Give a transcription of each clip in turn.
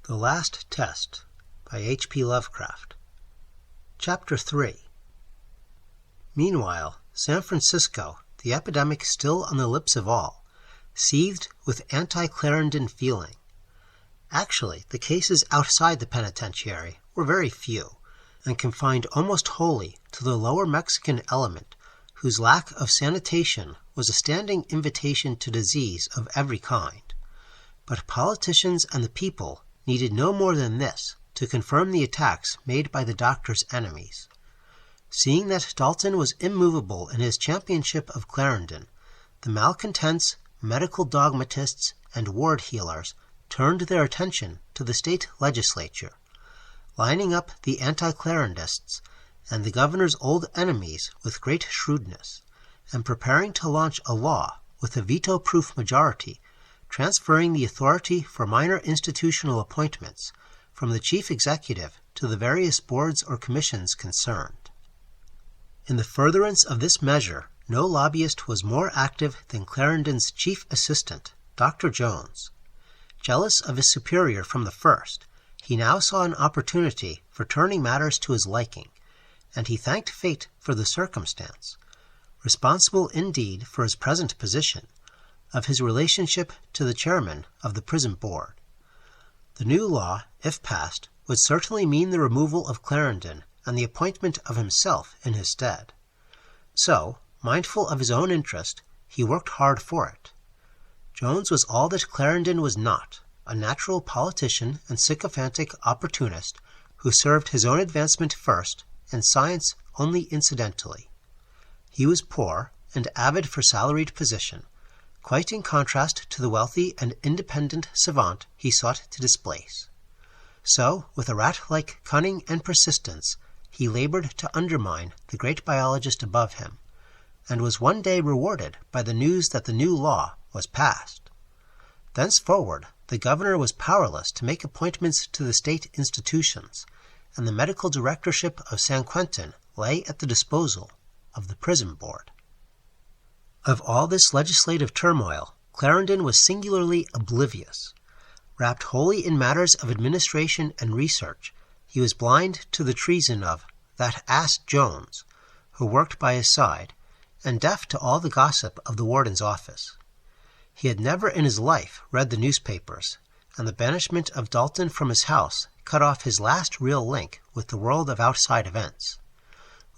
The Last Test by H.P. Lovecraft. Chapter 3. Meanwhile, San Francisco, the epidemic still on the lips of all, seethed with anti-Clarendon feeling. Actually, the cases outside the penitentiary were very few, and confined almost wholly to the lower Mexican element, whose lack of sanitation was a standing invitation to disease of every kind. But politicians and the people needed no more than this to confirm the attacks made by the doctor's enemies. Seeing that Dalton was immovable in his championship of Clarendon, the malcontents, medical dogmatists, and ward healers turned their attention to the state legislature, lining up the anti-Clarendists and the governor's old enemies with great shrewdness, and preparing to launch a law with a veto-proof majority transferring the authority for minor institutional appointments from the chief executive to the various boards or commissions concerned. In the furtherance of this measure, no lobbyist was more active than Clarendon's chief assistant, Dr. Jones. Jealous of his superior from the first, he now saw an opportunity for turning matters to his liking, and he thanked fate for the circumstance. Responsible indeed for his present position, of his relationship to the chairman of the prison board. The new law, if passed, would certainly mean the removal of Clarendon and the appointment of himself in his stead. So, mindful of his own interest, he worked hard for it. Jones was all that Clarendon was not, a natural politician and sycophantic opportunist who served his own advancement first and science only incidentally. He was poor and avid for salaried position, quite in contrast to the wealthy and independent savant he sought to displace. So, with a rat-like cunning and persistence, he labored to undermine the great biologist above him, and was one day rewarded by the news that the new law was passed. Thenceforward, the governor was powerless to make appointments to the state institutions, and the medical directorship of San Quentin lay at the disposal of the prison board. Of all this legislative turmoil, Clarendon was singularly oblivious. Wrapped wholly in matters of administration and research, he was blind to the treason of that ass Jones, who worked by his side, and deaf to all the gossip of the warden's office. He had never in his life read the newspapers, and the banishment of Dalton from his house cut off his last real link with the world of outside events.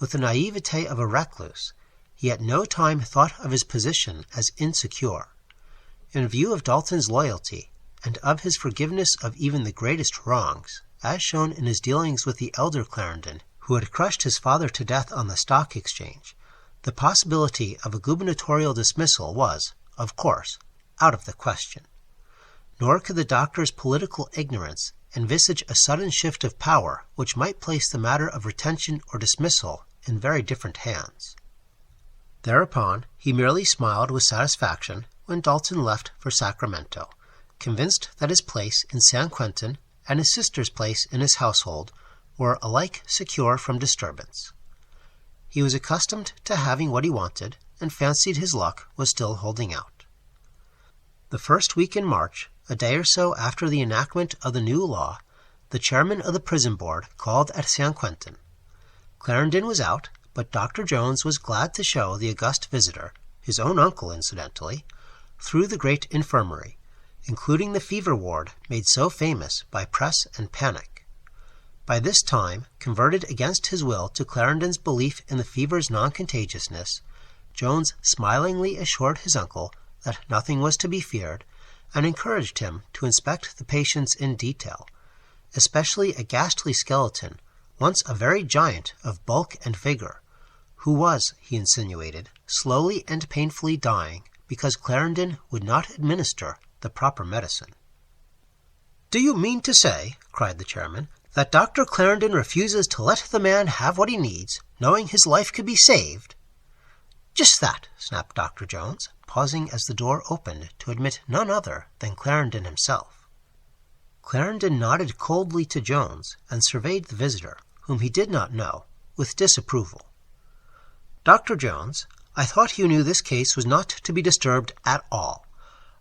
With the naivete of a recluse, he at no time thought of his position as insecure. In view of Dalton's loyalty, and of his forgiveness of even the greatest wrongs, as shown in his dealings with the elder Clarendon, who had crushed his father to death on the stock exchange, the possibility of a gubernatorial dismissal was, of course, out of the question. Nor could the doctor's political ignorance envisage a sudden shift of power which might place the matter of retention or dismissal in very different hands. Thereupon, he merely smiled with satisfaction when Dalton left for Sacramento, convinced that his place in San Quentin and his sister's place in his household were alike secure from disturbance. He was accustomed to having what he wanted, and fancied his luck was still holding out. The first week in March, a day or so after the enactment of the new law, the chairman of the prison board called at San Quentin. Clarendon was out, but Dr. Jones was glad to show the august visitor, his own uncle incidentally, through the great infirmary, including the fever ward made so famous by press and panic. By this time, converted against his will to Clarendon's belief in the fever's non-contagiousness, Jones smilingly assured his uncle that nothing was to be feared, and encouraged him to inspect the patients in detail, especially a ghastly skeleton, once a very giant of bulk and vigor, who was, he insinuated, slowly and painfully dying because Clarendon would not administer the proper medicine. "Do you mean to say," cried the chairman, "that Dr. Clarendon refuses to let the man have what he needs, knowing his life could be saved?" "Just that," snapped Dr. Jones, pausing as the door opened to admit none other than Clarendon himself. Clarendon nodded coldly to Jones and surveyed the visitor, whom he did not know, with disapproval. "Dr. Jones, I thought you knew this case was not to be disturbed at all.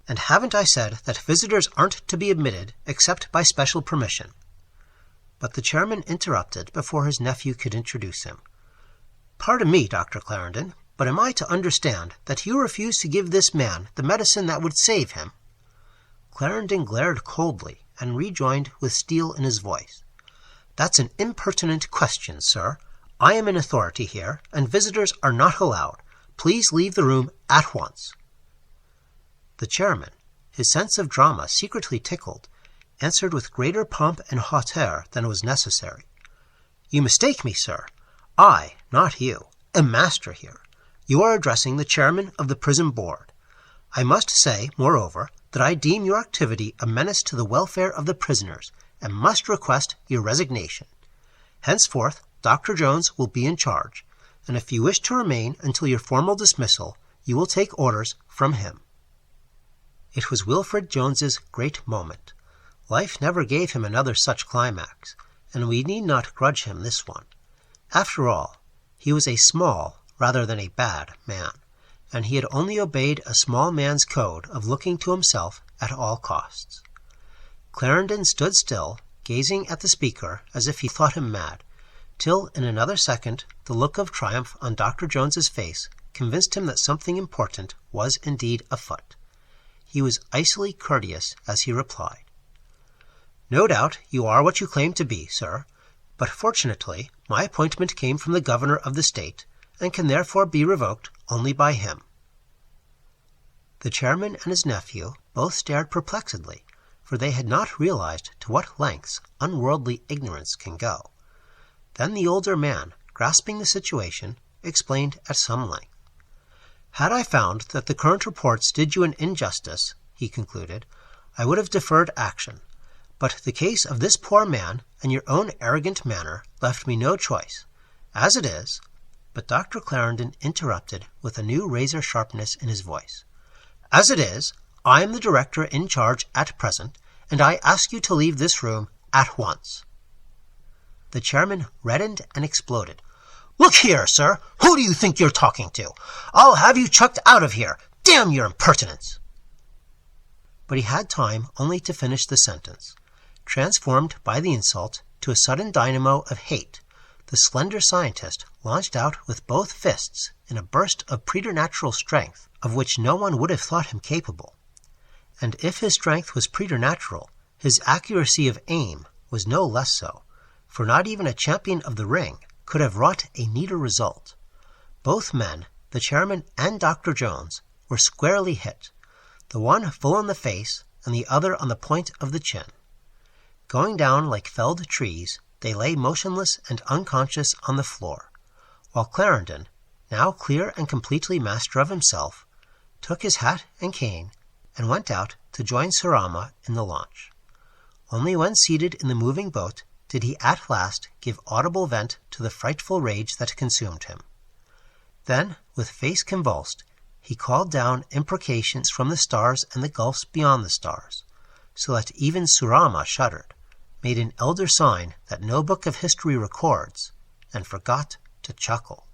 And haven't I said that visitors aren't to be admitted except by special permission? But the chairman interrupted before his nephew could introduce him. Pardon me, Dr. Clarendon, but am I to understand that you refuse to give this man the medicine that would save him? Clarendon glared coldly and rejoined with steel in his voice. That's an impertinent question, sir. I am in authority here, and visitors are not allowed. Please leave the room at once. The chairman, his sense of drama secretly tickled, answered with greater pomp and hauteur than was necessary. You mistake me, sir. I, not you, am master here. You are addressing the chairman of the prison board. I must say, moreover, that I deem your activity a menace to the welfare of the prisoners, and must request your resignation. Henceforth, Dr. Jones will be in charge, and if you wish to remain until your formal dismissal, you will take orders from him. It was Wilfred Jones's great moment. Life never gave him another such climax, and we need not grudge him this one. After all, he was a small rather than a bad man, and he had only obeyed a small man's code of looking to himself at all costs. Clarendon stood still, gazing at the speaker as if he thought him mad, till in another second the look of triumph on Dr. Jones's face convinced him that something important was indeed afoot. He was icily courteous as he replied, No doubt you are what you claim to be, sir, but fortunately my appointment came from the governor of the state, and can therefore be revoked only by him. The chairman and his nephew both stared perplexedly, for they had not realized to what lengths unworldly ignorance can go. Then the older man, grasping the situation, explained at some length. Had I found that the current reports did you an injustice, he concluded, I would have deferred action. But the case of this poor man and your own arrogant manner left me no choice. As it is— But Dr. Clarendon interrupted with a new razor sharpness in his voice. As it is, I am the director in charge at present, and I ask you to leave this room at once. The chairman reddened and exploded. Look here, sir! Who do you think you're talking to? I'll have you chucked out of here! Damn your impertinence! But he had time only to finish the sentence. Transformed by the insult to a sudden dynamo of hate, the slender scientist launched out with both fists in a burst of preternatural strength of which no one would have thought him capable. And if his strength was preternatural, his accuracy of aim was no less so, for not even a champion of the ring could have wrought a neater result. Both men, the chairman and Dr. Jones, were squarely hit, the one full in the face and the other on the point of the chin. Going down like felled trees, they lay motionless and unconscious on the floor, while Clarendon, now clear and completely master of himself, took his hat and cane and went out to join Sarama in the launch. Only when seated in the moving boat did he at last give audible vent to the frightful rage that consumed him. Then, with face convulsed, he called down imprecations from the stars and the gulfs beyond the stars, so that even Surama shuddered, made an elder sign that no book of history records, and forgot to chuckle.